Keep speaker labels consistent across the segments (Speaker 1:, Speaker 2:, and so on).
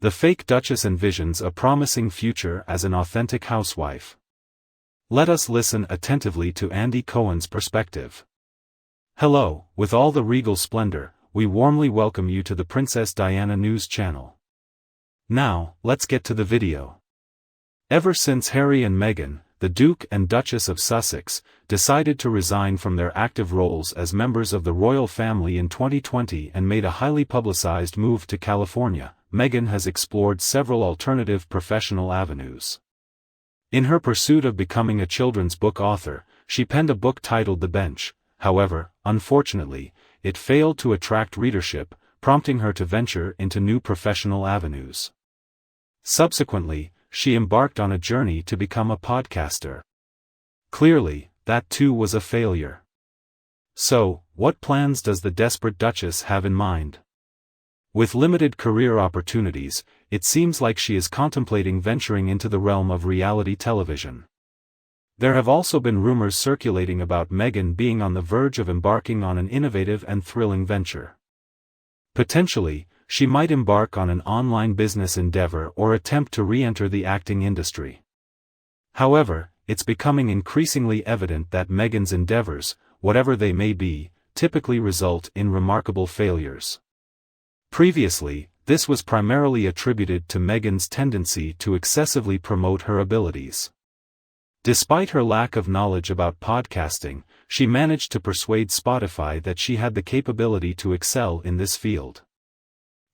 Speaker 1: The fake Duchess envisions a promising future as an authentic housewife. Let us listen attentively to Andy Cohen's perspective. Hello, with all the regal splendor, we warmly welcome you to the Princess Diana News channel. Now, let's get to the video. Ever since Harry and Meghan, the Duke and Duchess of Sussex, decided to resign from their active roles as members of the royal family in 2020 and made a highly publicized move to California, Meghan has explored several alternative professional avenues. In her pursuit of becoming a children's book author, she penned a book titled The Bench. However, unfortunately, it failed to attract readership, prompting her to venture into new professional avenues. Subsequently, she embarked on a journey to become a podcaster. Clearly, that too was a failure. So, what plans does the desperate Duchess have in mind? With limited career opportunities, it seems like she is contemplating venturing into the realm of reality television. There have also been rumors circulating about Meghan being on the verge of embarking on an innovative and thrilling venture. Potentially, she might embark on an online business endeavor or attempt to re-enter the acting industry. However, it's becoming increasingly evident that Meghan's endeavors, whatever they may be, typically result in remarkable failures. Previously, this was primarily attributed to Meghan's tendency to excessively promote her abilities. Despite her lack of knowledge about podcasting, she managed to persuade Spotify that she had the capability to excel in this field.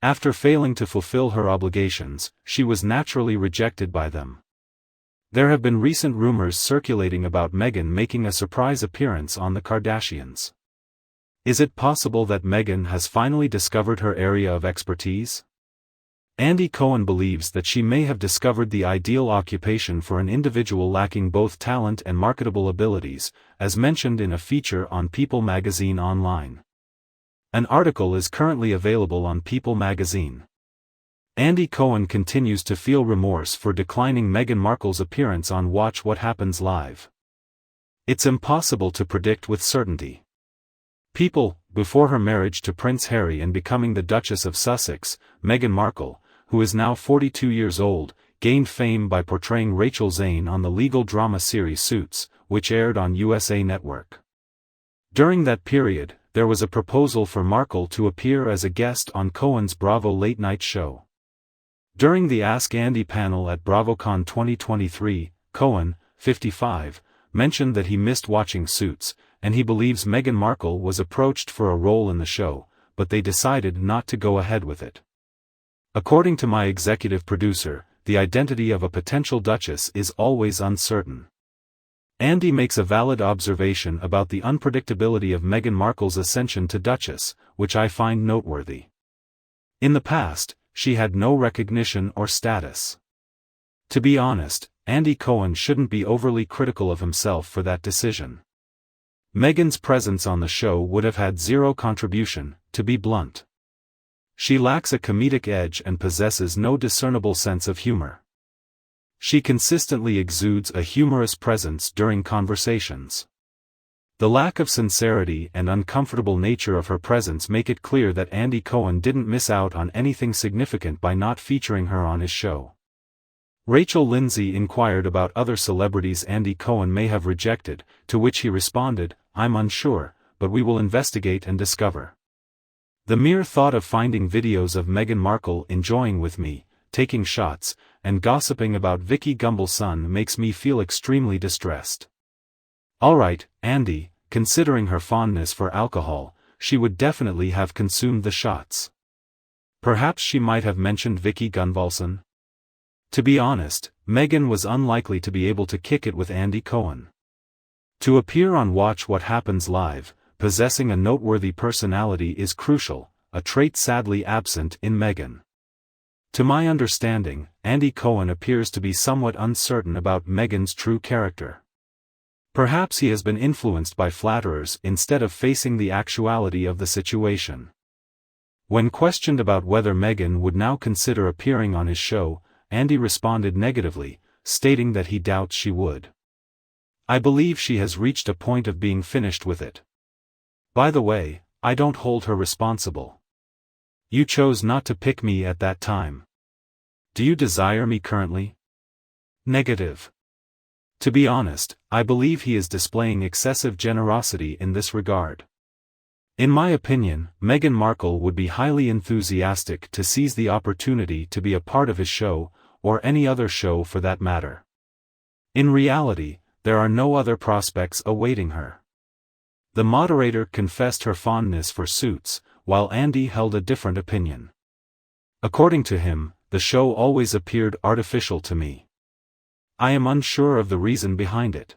Speaker 1: After failing to fulfill her obligations, she was naturally rejected by them. There have been recent rumors circulating about Meghan making a surprise appearance on The Kardashians. Is it possible that Meghan has finally discovered her area of expertise? Andy Cohen believes that she may have discovered the ideal occupation for an individual lacking both talent and marketable abilities, as mentioned in a feature on People magazine online. An article is currently available on People magazine. Andy Cohen continues to feel remorse for declining Meghan Markle's appearance on Watch What Happens Live. It's impossible to predict with certainty. People, before her marriage to Prince Harry and becoming the Duchess of Sussex, Meghan Markle, who is now 42 years old, gained fame by portraying Rachel Zane on the legal drama series Suits, which aired on USA Network. During that period, there was a proposal for Markle to appear as a guest on Cohen's Bravo late-night show. During the Ask Andy panel at BravoCon 2023, Cohen, 55, mentioned that he missed watching Suits, and he believes Meghan Markle was approached for a role in the show, but they decided not to go ahead with it. According to my executive producer, the identity of a potential Duchess is always uncertain. Andy makes a valid observation about the unpredictability of Meghan Markle's ascension to Duchess, which I find noteworthy. In the past, she had no recognition or status. To be honest, Andy Cohen shouldn't be overly critical of himself for that decision. Meghan's presence on the show would have had zero contribution, to be blunt. She lacks a comedic edge and possesses no discernible sense of humor. She consistently exudes a humorous presence during conversations. The lack of sincerity and uncomfortable nature of her presence make it clear that Andy Cohen didn't miss out on anything significant by not featuring her on his show. Rachel Lindsay inquired about other celebrities Andy Cohen may have rejected, to which he responded, "I'm unsure, but we will investigate and discover." The mere thought of finding videos of Meghan Markle enjoying with me, taking shots, and gossiping about Vicky Gumbel's son makes me feel extremely distressed. Alright, Andy, considering her fondness for alcohol, she would definitely have consumed the shots. Perhaps she might have mentioned Vicky Gunvalson? To be honest, Meghan was unlikely to be able to kick it with Andy Cohen. To appear on Watch What Happens Live, possessing a noteworthy personality is crucial, a trait sadly absent in Meghan. To my understanding, Andy Cohen appears to be somewhat uncertain about Meghan's true character. Perhaps he has been influenced by flatterers instead of facing the actuality of the situation. When questioned about whether Meghan would now consider appearing on his show, Andy responded negatively, stating that he doubts she would. I believe she has reached a point of being finished with it. By the way, I don't hold her responsible. You chose not to pick me at that time. Do you desire me currently? Negative. To be honest, I believe he is displaying excessive generosity in this regard. In my opinion, Meghan Markle would be highly enthusiastic to seize the opportunity to be a part of his show, or any other show for that matter. In reality, there are no other prospects awaiting her. The moderator confessed her fondness for Suits, while Andy held a different opinion. According to him, the show always appeared artificial to me. I am unsure of the reason behind it.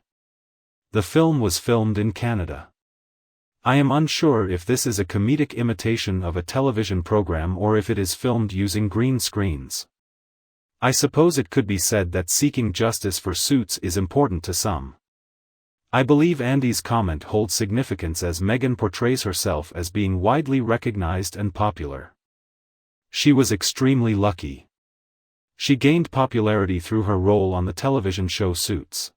Speaker 1: The film was filmed in Canada. I am unsure if this is a comedic imitation of a television program or if it is filmed using green screens. I suppose it could be said that seeking justice for Suits is important to some. I believe Andy's comment holds significance as Meghan portrays herself as being widely recognized and popular. She was extremely lucky. She gained popularity through her role on the television show Suits.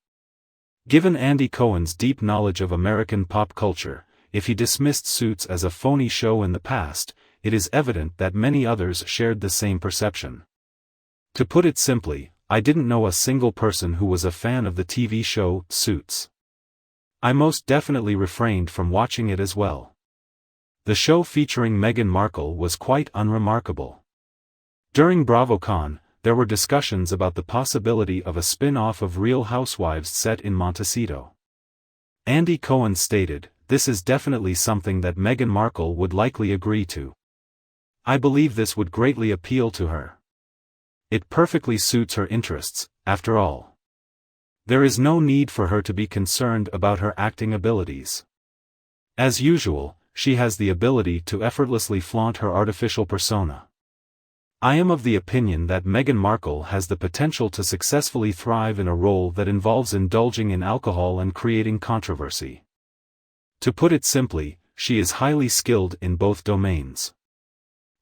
Speaker 1: Given Andy Cohen's deep knowledge of American pop culture, if he dismissed Suits as a phony show in the past, it is evident that many others shared the same perception. To put it simply, I didn't know a single person who was a fan of the TV show Suits. I most definitely refrained from watching it as well. The show featuring Meghan Markle was quite unremarkable. During BravoCon, there were discussions about the possibility of a spin-off of Real Housewives set in Montecito. Andy Cohen stated, "This is definitely something that Meghan Markle would likely agree to. I believe this would greatly appeal to her. It perfectly suits her interests, after all. There is no need for her to be concerned about her acting abilities. As usual, she has the ability to effortlessly flaunt her artificial persona. I am of the opinion that Meghan Markle has the potential to successfully thrive in a role that involves indulging in alcohol and creating controversy. To put it simply, she is highly skilled in both domains.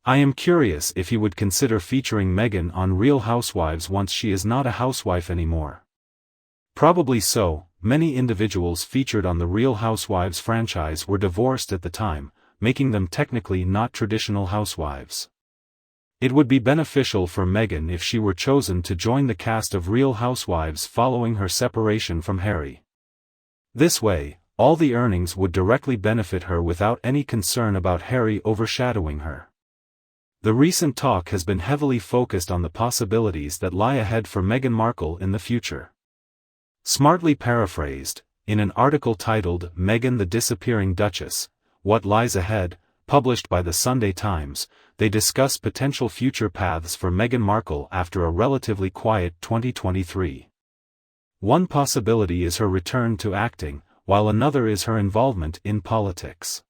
Speaker 1: I am curious if he would consider featuring Meghan on Real Housewives once she is not a housewife anymore. Probably so. Many individuals featured on the Real Housewives franchise were divorced at the time, making them technically not traditional housewives. It would be beneficial for Meghan if she were chosen to join the cast of Real Housewives following her separation from Harry. This way, all the earnings would directly benefit her without any concern about Harry overshadowing her. The recent talk has been heavily focused on the possibilities that lie ahead for Meghan Markle in the future. Smartly paraphrased, in an article titled "Meghan the Disappearing Duchess: What Lies Ahead," published by the Sunday Times, they discuss potential future paths for Meghan Markle after a relatively quiet 2023. One possibility is her return to acting, while another is her involvement in politics.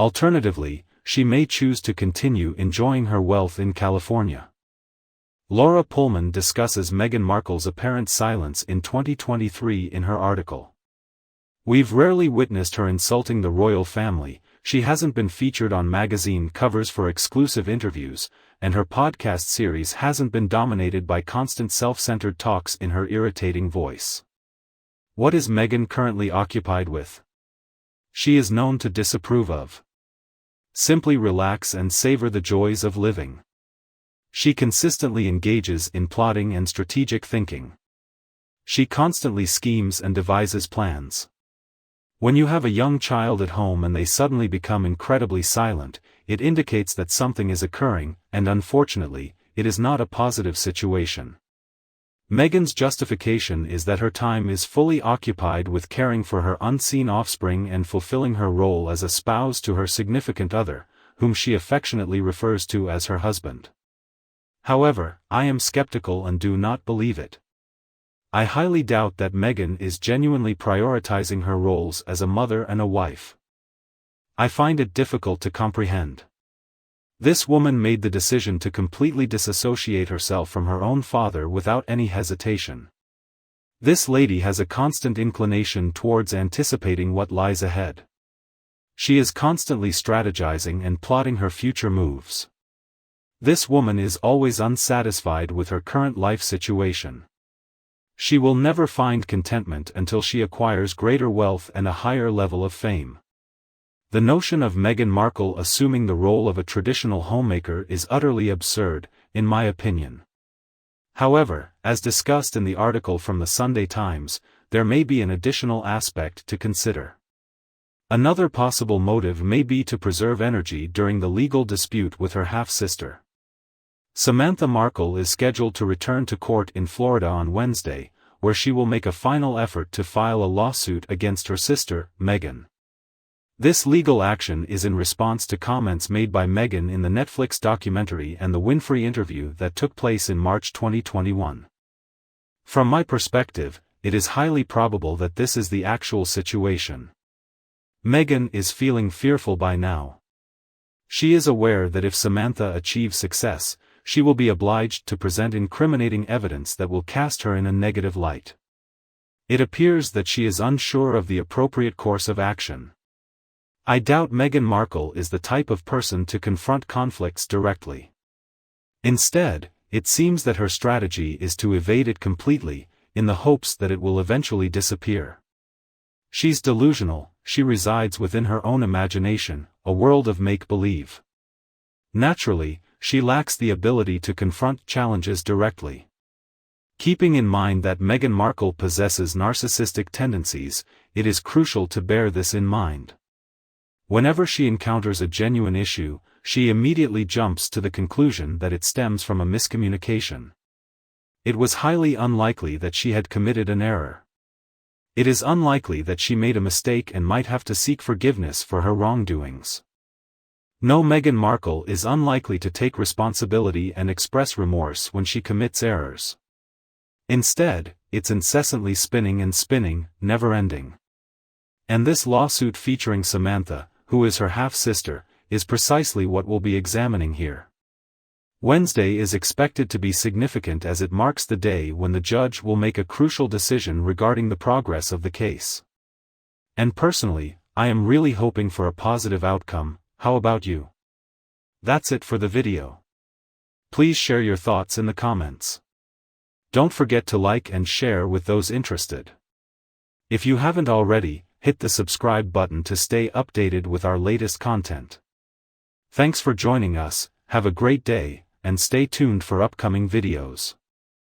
Speaker 1: Alternatively, she may choose to continue enjoying her wealth in California. Laura Pullman discusses Meghan Markle's apparent silence in 2023 in her article. "We've rarely witnessed her insulting the royal family, she hasn't been featured on magazine covers for exclusive interviews, and her podcast series hasn't been dominated by constant self-centered talks in her irritating voice. What is Meghan currently occupied with? She is known to disapprove of. Simply relax and savor the joys of living. She consistently engages in plotting and strategic thinking. She constantly schemes and devises plans. When you have a young child at home and they suddenly become incredibly silent, it indicates that something is occurring, and unfortunately, it is not a positive situation. Meghan's justification is that her time is fully occupied with caring for her unseen offspring and fulfilling her role as a spouse to her significant other, whom she affectionately refers to as her husband. However, I am skeptical and do not believe it. I highly doubt that Meghan is genuinely prioritizing her roles as a mother and a wife. I find it difficult to comprehend. This woman made the decision to completely disassociate herself from her own father without any hesitation. This lady has a constant inclination towards anticipating what lies ahead. She is constantly strategizing and plotting her future moves. This woman is always unsatisfied with her current life situation. She will never find contentment until she acquires greater wealth and a higher level of fame. The notion of Meghan Markle assuming the role of a traditional homemaker is utterly absurd, in my opinion. However, as discussed in the article from the Sunday Times, there may be an additional aspect to consider. Another possible motive may be to preserve energy during the legal dispute with her half-sister. Samantha Markle is scheduled to return to court in Florida on Wednesday, where she will make a final effort to file a lawsuit against her sister, Meghan. This legal action is in response to comments made by Meghan in the Netflix documentary and the Winfrey interview that took place in March 2021. From my perspective, it is highly probable that this is the actual situation. Meghan is feeling fearful by now. She is aware that if Samantha achieves success, she will be obliged to present incriminating evidence that will cast her in a negative light. It appears that she is unsure of the appropriate course of action. I doubt Meghan Markle is the type of person to confront conflicts directly. Instead, it seems that her strategy is to evade it completely, in the hopes that it will eventually disappear. She's delusional, she resides within her own imagination, a world of make-believe. Naturally, she lacks the ability to confront challenges directly. Keeping in mind that Meghan Markle possesses narcissistic tendencies, it is crucial to bear this in mind. Whenever she encounters a genuine issue, she immediately jumps to the conclusion that it stems from a miscommunication. It was highly unlikely that she had committed an error. It is unlikely that she made a mistake and might have to seek forgiveness for her wrongdoings. No, Meghan Markle is unlikely to take responsibility and express remorse when she commits errors. Instead, it's incessantly spinning, never ending. And this lawsuit featuring Samantha, who is her half-sister, is precisely what we'll be examining here. Wednesday is expected to be significant as it marks the day when the judge will make a crucial decision regarding the progress of the case. And personally, I am really hoping for a positive outcome. How about you? That's it for the video. Please share your thoughts in the comments. Don't forget to like and share with those interested. If you haven't already, hit the subscribe button to stay updated with our latest content. Thanks for joining us, have a great day, and stay tuned for upcoming videos.